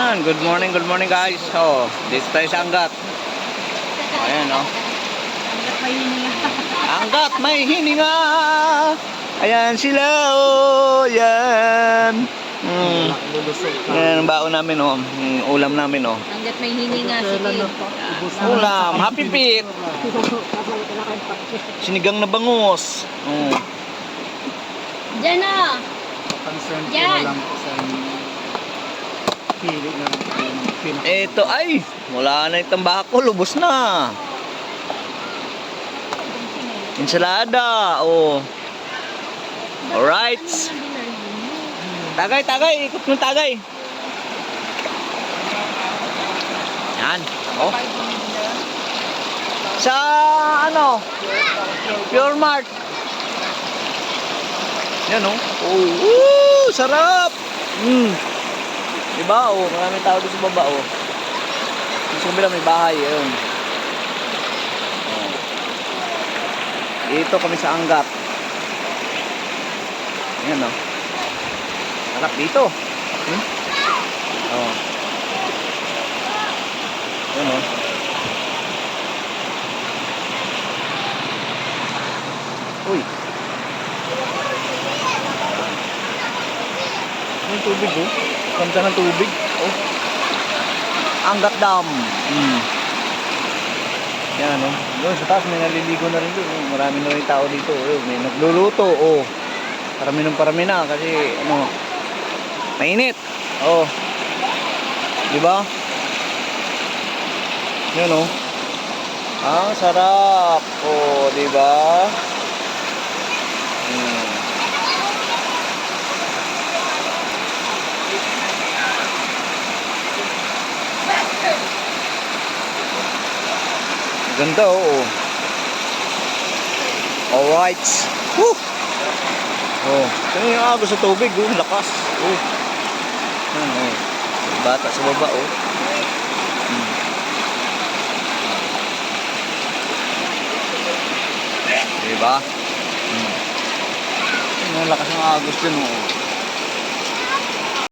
Yan, good morning guys. Oh, dito tayo sa Angat. Ayan, oh. Angat may hininga. Ayan sila, oh. Yan. Yan ang baon namin, oh. Ulam namin, oh. Hanggat may hininga, sige. Ulam, happy pit. Sinigang na bangus. Oh. Diyan na. Yan. Ito ay, wala na itong bako, lubos na. Ensalada, oh. Alright. Tagay, ikot mo tagay. Yan, oh. Sa ano? Pure Mart. Yan, oh. Oh, sarap. Diba, oh, maraming tao doon sa baba, oh. Sa kabila may bahay, ayun. Oh. Dito kami sa Angat. Ayan, oh. Harap dito. Oh. Ayan, oh. Uy. Yung tubig, oh. Ganda ng tubig. Oh. Angat Dam. Yan, oh. Doon sa taas may naliligo na rin doon. Oh. Marami na rin tao dito. Oh. May nagluluto. Oh. Parami na kasi ano, mainit. Oh. Di ba? Yan, oh. Ang sarap. Oh, di ba? Ganda, oo. Alright. Woo! Oh, ito yung agos sa tubig, oh. Lakas. Oh. Yan, oh. Bata sa baba, oh. Diba? Yung lakas ng agos dyan, oh.